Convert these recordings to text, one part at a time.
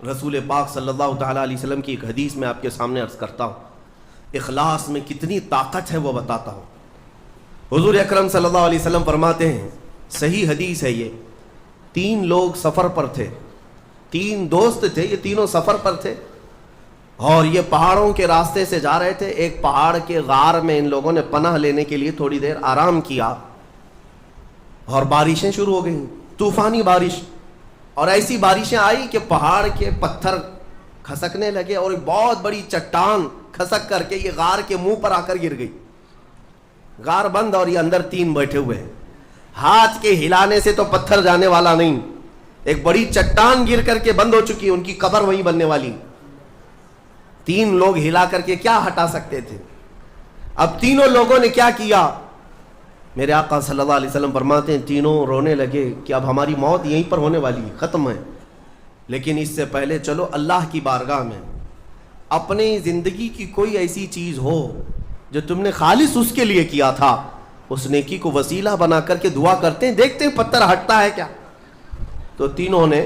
رسول پاک صلی اللہ تعالیٰ علیہ وسلم کی ایک حدیث میں آپ کے سامنے عرض کرتا ہوں، اخلاص میں کتنی طاقت ہے وہ بتاتا ہوں۔ حضور اکرم صلی اللہ علیہ وسلم فرماتے ہیں، صحیح حدیث ہے یہ، 3 لوگ سفر پر تھے، 3 دوست تھے، یہ تینوں سفر پر تھے اور یہ پہاڑوں کے راستے سے جا رہے تھے۔ ایک پہاڑ کے غار میں ان لوگوں نے پناہ لینے کے لیے تھوڑی دیر آرام کیا اور بارشیں شروع ہو گئیں، طوفانی بارش، اور ایسی بارشیں آئی کہ پہاڑ کے پتھر کھسکنے لگے اور ایک بہت بڑی چٹان کھسک کر کے یہ غار کے منہ پر آ کر گر گئی۔ غار بند اور یہ اندر 3 بیٹھے ہوئے ہیں، ہاتھ کے ہلانے سے تو پتھر جانے والا نہیں، ایک بڑی چٹان گر کر کے بند ہو چکی، ان کی قبر وہیں بننے والی۔ 3 لوگ ہلا کر کے کیا ہٹا سکتے تھے؟ اب تینوں لوگوں نے کیا کیا؟ میرے آقا صلی اللہ علیہ وسلم فرماتے ہیں تینوں رونے لگے کہ اب ہماری موت یہیں پر ہونے والی ہے، ختم ہے، لیکن اس سے پہلے چلو اللہ کی بارگاہ میں اپنی زندگی کی کوئی ایسی چیز ہو جو تم نے خالص اس کے لیے کیا تھا، اس نیکی کو وسیلہ بنا کر کے دعا کرتے ہیں، دیکھتے ہیں پتھر ہٹتا ہے کیا۔ تو تینوں نے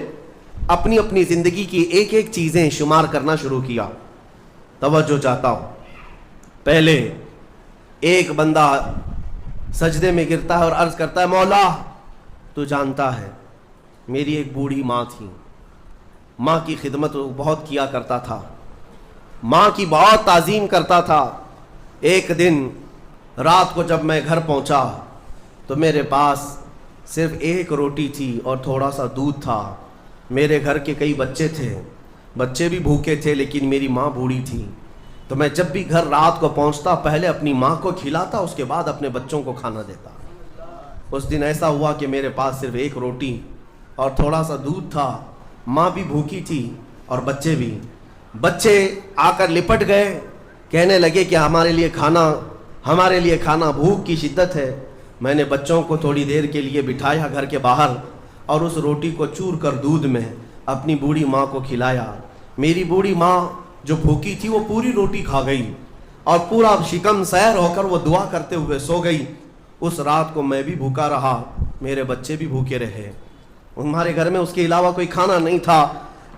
اپنی اپنی زندگی کی ایک ایک چیزیں شمار کرنا شروع کیا۔ توجہ چاہتا ہوں، پہلے ایک بندہ سجدے میں گرتا ہے اور عرض کرتا ہے، مولا تو جانتا ہے میری ایک بوڑھی ماں تھی، ماں کی خدمت وہ بہت کیا کرتا تھا، ماں کی بہت تعظیم کرتا تھا۔ ایک دن رات کو جب میں گھر پہنچا تو میرے پاس صرف 1 روٹی تھی اور تھوڑا سا دودھ تھا۔ میرے گھر کے کئی بچے تھے، بچے بھی بھوکے تھے، لیکن میری ماں بوڑھی تھی، تو میں جب بھی گھر رات کو پہنچتا پہلے اپنی ماں کو کھلاتا، اس کے بعد اپنے بچوں کو کھانا دیتا۔ اس دن ایسا ہوا کہ میرے پاس صرف 1 روٹی اور تھوڑا سا دودھ تھا، ماں بھی بھوکی تھی اور بچے بھی۔ بچے آ کر لپٹ گئے، کہنے لگے کہ ہمارے لیے کھانا، بھوک کی شدت ہے۔ میں نے بچوں کو تھوڑی دیر کے لیے بٹھایا گھر کے باہر اور اس روٹی کو چور کر دودھ میں اپنی بوڑھی ماں کو کھلایا۔ میری بوڑھی ماں جو بھوکی تھی وہ پوری روٹی کھا گئی اور پورا شکم سیر ہو کر وہ دعا کرتے ہوئے سو گئی۔ اس رات کو میں بھی بھوکا رہا، میرے بچے بھی بھوکے رہے، ہمارے گھر میں اس کے علاوہ کوئی کھانا نہیں تھا۔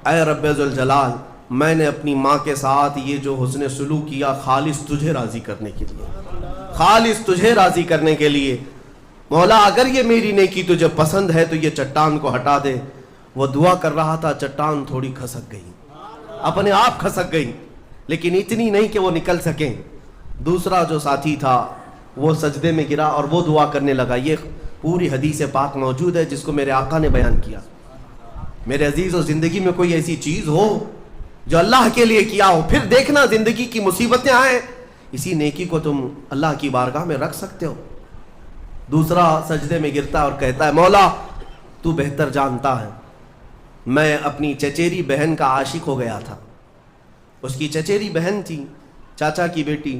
اے رب ذوالجلال، میں نے اپنی ماں کے ساتھ یہ جو حسن سلوک کیا خالص تجھے راضی کرنے کے لیے، خالص تجھے راضی کرنے کے لیے۔ مولا اگر یہ میری نیکی تجھے پسند ہے تو یہ چٹان کو ہٹا دے۔ وہ دعا کر رہا تھا، چٹان تھوڑی کھسک گئی، اپنے آپ کھسک گئی، لیکن اتنی نہیں کہ وہ نکل سکیں۔ دوسرا جو ساتھی تھا وہ سجدے میں گرا اور وہ دعا کرنے لگا۔ یہ پوری حدیث پاک موجود ہے جس کو میرے آقا نے بیان کیا۔ میرے عزیزو، زندگی میں کوئی ایسی چیز ہو جو اللہ کے لیے کیا ہو، پھر دیکھنا زندگی کی مصیبتیں آئیں، اسی نیکی کو تم اللہ کی بارگاہ میں رکھ سکتے ہو۔ دوسرا سجدے میں گرتا اور کہتا ہے، مولا تو بہتر جانتا ہے میں اپنی چچیری بہن کا عاشق ہو گیا تھا۔ اس کی چچیری بہن تھی، چاچا کی بیٹی،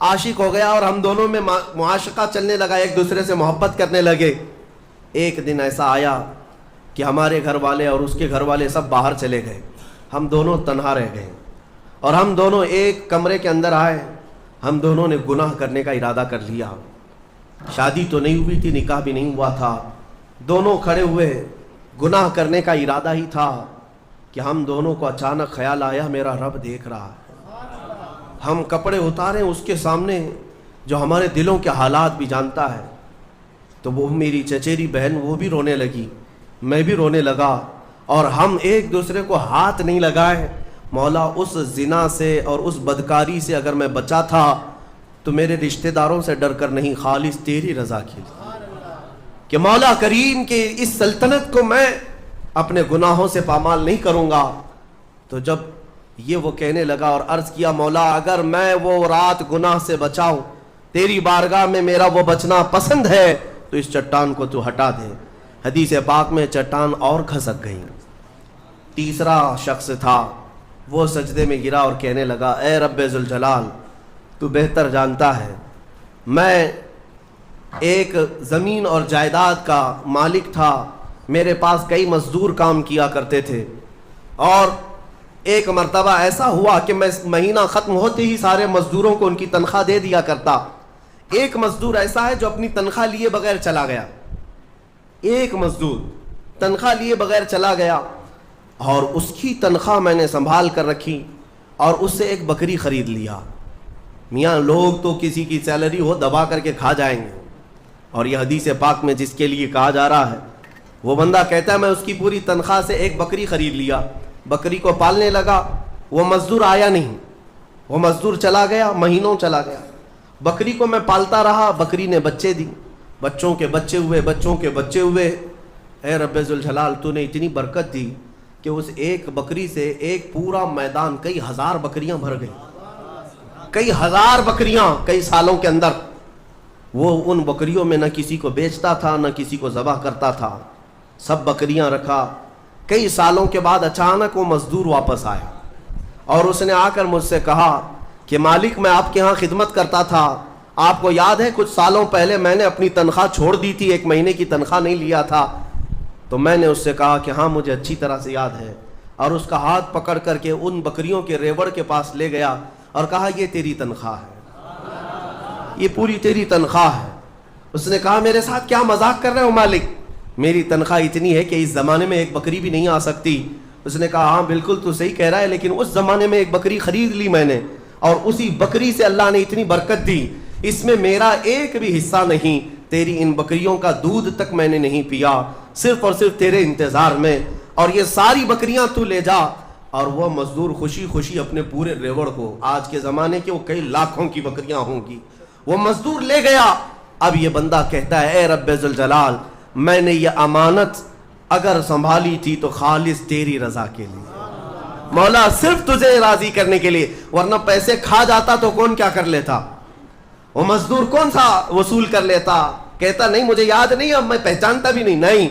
عاشق ہو گیا اور ہم دونوں میں معاشقہ چلنے لگا، ایک دوسرے سے محبت کرنے لگے۔ ایک دن ایسا آیا کہ ہمارے گھر والے اور اس کے گھر والے سب باہر چلے گئے، ہم دونوں تنہا رہ گئے اور ہم دونوں ایک کمرے کے اندر آئے۔ ہم دونوں نے گناہ کرنے کا ارادہ کر لیا۔ شادی تو نہیں ہوئی تھی، نکاح بھی نہیں ہوا تھا، دونوں کھڑے ہوئے، گناہ کرنے کا ارادہ ہی تھا کہ ہم دونوں کو اچانک خیال آیا میرا رب دیکھ رہا ہے۔ ہم کپڑے اتارے اس کے سامنے جو ہمارے دلوں کے حالات بھی جانتا ہے، تو وہ میری چچیری بہن وہ بھی رونے لگی، میں بھی رونے لگا اور ہم ایک دوسرے کو ہاتھ نہیں لگائے۔ مولا اس زنا سے اور اس بدکاری سے اگر میں بچا تھا تو میرے رشتہ داروں سے ڈر کر نہیں، خالص تیری رضا کے لیے، کہ مولا کریم کے اس سلطنت کو میں اپنے گناہوں سے پامال نہیں کروں گا۔ تو جب یہ وہ کہنے لگا اور عرض کیا، مولا اگر میں وہ رات گناہ سے بچاؤں، تیری بارگاہ میں میرا وہ بچنا پسند ہے، تو اس چٹان کو تو ہٹا دے۔ حدیث پاک میں چٹان اور کھسک گئی۔ تیسرا شخص تھا، وہ سجدے میں گرا اور کہنے لگا، اے رب ذوالجلال تو بہتر جانتا ہے میں ایک زمین اور جائیداد کا مالک تھا، میرے پاس کئی مزدور کام کیا کرتے تھے، اور ایک مرتبہ ایسا ہوا کہ میں مہینہ ختم ہوتے ہی سارے مزدوروں کو ان کی تنخواہ دے دیا کرتا۔ ایک مزدور ایسا ہے جو اپنی تنخواہ لیے بغیر چلا گیا، ایک مزدور تنخواہ لیے بغیر چلا گیا۔ اور اس کی تنخواہ میں نے سنبھال کر رکھی اور اس سے ایک بکری خرید لیا. میاں لوگ تو کسی کی سیلری ہو دبا کر کے کھا جائیں گے, اور یہ حدیث پاک میں جس کے لیے کہا جا رہا ہے وہ بندہ کہتا ہے میں اس کی پوری تنخواہ سے ایک بکری خرید لیا, بکری کو پالنے لگا, وہ مزدور آیا نہیں, وہ مزدور چلا گیا, مہینوں چلا گیا, بکری کو میں پالتا رہا, بکری نے بچے دی, بچوں کے بچے ہوئے, بچوں کے بچے ہوئے. اے رب ذوالجلال تو نے اتنی برکت دی کہ اس ایک بکری سے ایک پورا میدان کئی ہزار بکریاں بھر گئی, کئی ہزار بکریاں کئی سالوں کے اندر. وہ ان بکریوں میں نہ کسی کو بیچتا تھا نہ کسی کو ذبح کرتا تھا, سب بکریاں رکھا. کئی سالوں کے بعد اچانک وہ مزدور واپس آیا اور اس نے آ کر مجھ سے کہا کہ مالک میں آپ کے ہاں خدمت کرتا تھا, آپ کو یاد ہے کچھ سالوں پہلے میں نے اپنی تنخواہ چھوڑ دی تھی, 1 مہینے کی تنخواہ نہیں لیا تھا. تو میں نے اس سے کہا کہ ہاں مجھے اچھی طرح سے یاد ہے, اور اس کا ہاتھ پکڑ کر کے ان بکریوں کے ریوڑ کے پاس لے گیا اور کہا یہ تیری تنخواہ ہے, یہ پوری تیری تنخواہ ہے. اس نے کہا میرے ساتھ کیا مذاق کر رہے ہو مالک, میری تنخواہ اتنی ہے کہ اس زمانے میں ایک بکری بھی نہیں آ سکتی. اس نے کہا ہاں بالکل تو صحیح کہہ رہا ہے, لیکن اس زمانے میں ایک بکری خرید لی میں نے, اور اسی بکری سے اللہ نے اتنی برکت دی, اس میں میرا ایک بھی حصہ نہیں. تیری ان بکریوں کا دودھ تک میں نے نہیں پیا, صرف اور صرف تیرے انتظار میں, اور یہ ساری بکریاں تو لے جا. اور وہ مزدور خوشی خوشی اپنے پورے ریوڑ کو, آج کے زمانے کے وہ کئی لاکھوں کی بکریاں ہوں گی, وہ مزدور لے گیا. اب یہ بندہ کہتا ہے اے رب ذوالجلال میں نے یہ امانت اگر سنبھالی تھی تو خالص تیری رضا کے لیے, مولا صرف تجھے راضی کرنے کے لیے, ورنہ پیسے کھا جاتا تو کون کیا کر لیتا, وہ مزدور کون سا وصول کر لیتا. کہتا نہیں مجھے یاد نہیں, اب میں پہچانتا بھی نہیں,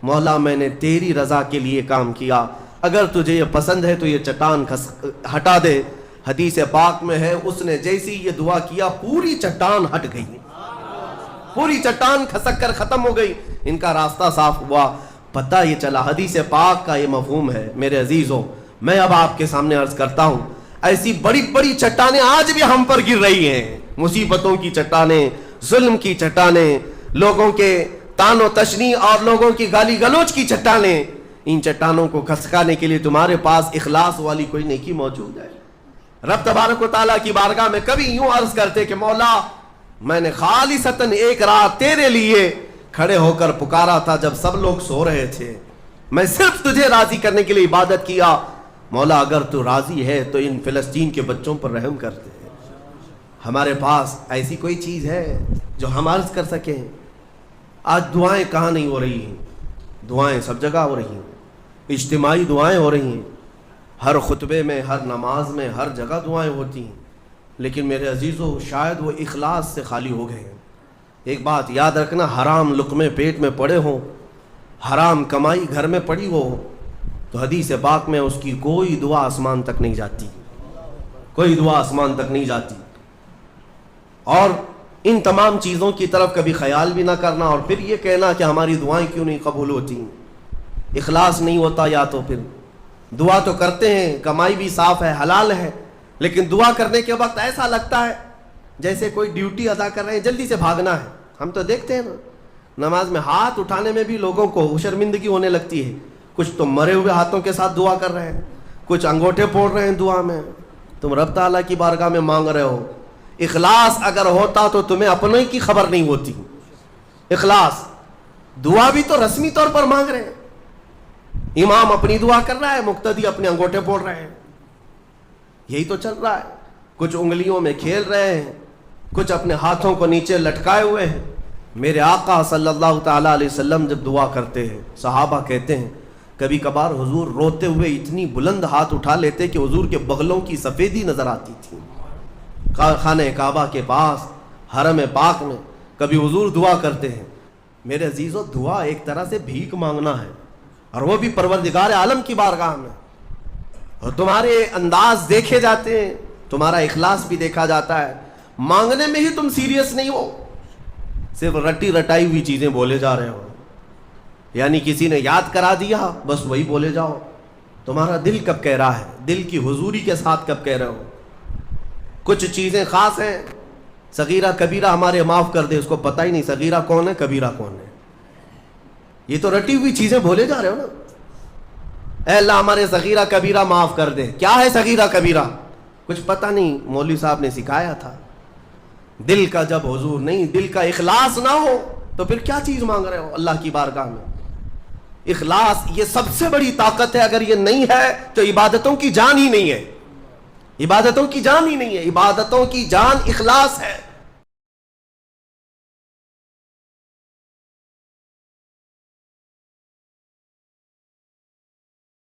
مولا میں نے تیری رضا کے لیے کام کیا, اگر تجھے یہ پسند ہے تو یہ چٹان ہٹا دے. حدیث پاک میں ہے اس نے جیسی یہ دعا کیا پوری چٹان ہٹ گئی, پوری چٹان کھسک کر ختم ہو گئی, ان کا راستہ صاف ہوا. پتہ یہ چلا حدیث پاک کا یہ مفہوم ہے. میرے عزیزوں میں اب آپ کے سامنے عرض کرتا ہوں, ایسی بڑی بڑی چٹانیں آج بھی ہم پر گر رہی ہیں, مصیبتوں کی چٹانیں, ظلم کی چٹانیں, لوگوں کے تان و تشنی اور لوگوں کی گالی گلوچ کی چٹانیں. ان چٹانوں کو کھسکانے کے لیے تمہارے پاس اخلاص والی کوئی نیکی موجود ہے؟ رب تبارک و تعالیٰ کی بارگاہ میں کبھی یوں عرض کرتے کہ مولا میں نے خالصتاً ایک رات تیرے لیے کھڑے ہو کر پکارا تھا جب سب لوگ سو رہے تھے, میں صرف تجھے راضی کرنے کے لیے عبادت کیا, مولا اگر تو راضی ہے تو ان فلسطین کے بچوں پر رحم کرتے. ہمارے پاس ایسی کوئی چیز ہے جو ہم عرض کر سکیں؟ آج دعائیں کہاں نہیں ہو رہی ہیں, دعائیں سب جگہ ہو رہی ہیں, اجتماعی دعائیں ہو رہی ہیں, ہر خطبے میں, ہر نماز میں, ہر جگہ دعائیں ہوتی ہیں, لیکن میرے عزیزو شاید وہ اخلاص سے خالی ہو گئے ہیں. ایک بات یاد رکھنا, حرام لقمے پیٹ میں پڑے ہوں, حرام کمائی گھر میں پڑی ہو تو حدیث پاک میں اس کی کوئی دعا آسمان تک نہیں جاتی, کوئی دعا آسمان تک نہیں جاتی. اور ان تمام چیزوں کی طرف کبھی خیال بھی نہ کرنا اور پھر یہ کہنا کہ ہماری دعائیں کیوں نہیں قبول ہوتی, اخلاص نہیں ہوتا. یا تو پھر دعا تو کرتے ہیں, کمائی بھی صاف ہے, حلال ہے, لیکن دعا کرنے کے وقت ایسا لگتا ہے جیسے کوئی ڈیوٹی ادا کر رہے ہیں, جلدی سے بھاگنا ہے. ہم تو دیکھتے ہیں نا, نماز میں ہاتھ اٹھانے میں بھی لوگوں کو شرمندگی ہونے لگتی ہے. کچھ تو مرے ہوئے ہاتھوں کے ساتھ دعا کر رہے ہیں, کچھ انگوٹھے پھوڑ رہے ہیں دعا میں. تم رب تعالیٰ کی بارگاہ میں مانگ رہے ہو, اخلاص اگر ہوتا تو تمہیں اپنے کی خبر نہیں ہوتی. اخلاص, دعا بھی تو رسمی طور پر مانگ رہے ہیں, امام اپنی دعا کر رہا ہے, مقتدی اپنے انگوٹھے پھوڑ رہے ہیں, یہی تو چل رہا ہے. کچھ انگلیوں میں کھیل رہے ہیں, کچھ اپنے ہاتھوں کو نیچے لٹکائے ہوئے ہیں. میرے آقا صلی اللہ تعالیٰ علیہ وسلم جب دعا کرتے ہیں, صحابہ کہتے ہیں کبھی کبھار حضور روتے ہوئے اتنی بلند ہاتھ اٹھا لیتے کہ حضور کے بغلوں کی سفیدی نظر آتی تھی. خانہ کعبہ کے پاس حرم پاک میں کبھی حضور دعا کرتے ہیں. میرے عزیزو دعا ایک طرح سے بھیک مانگنا ہے, اور وہ بھی پروردگار عالم کی بارگاہ میں. اور تمہارے انداز دیکھے جاتے ہیں, تمہارا اخلاص بھی دیکھا جاتا ہے. مانگنے میں ہی تم سیریس نہیں ہو, صرف رٹی رٹائی ہوئی چیزیں بولے جا رہے ہو, یعنی کسی نے یاد کرا دیا بس وہی بولے جاؤ. تمہارا دل کب کہہ رہا ہے, دل کی حضوری کے ساتھ کب کہہ رہے ہو؟ کچھ چیزیں خاص ہیں, صغیرہ کبیرہ ہمارے معاف کر دے, اس کو پتہ ہی نہیں صغیرہ کون ہے کبیرہ کون ہے. یہ تو رٹی ہوئی چیزیں بولے جا رہے ہو نا. اے اللہ ہمارے صغیرہ کبیرہ معاف کر دے. کیا ہے صغیرہ کبیرہ؟ کچھ پتہ نہیں، مولوی صاحب نے سکھایا تھا. دل کا جب حضور نہیں، دل کا اخلاص نہ ہو تو پھر کیا چیز مانگ رہے ہو اللہ کی بارگاہ میں؟ اخلاص یہ سب سے بڑی طاقت ہے. اگر یہ نہیں ہے تو عبادتوں کی جان ہی نہیں ہے. عبادتوں کی جان ہی نہیں ہے. عبادتوں کی جان اخلاص ہے.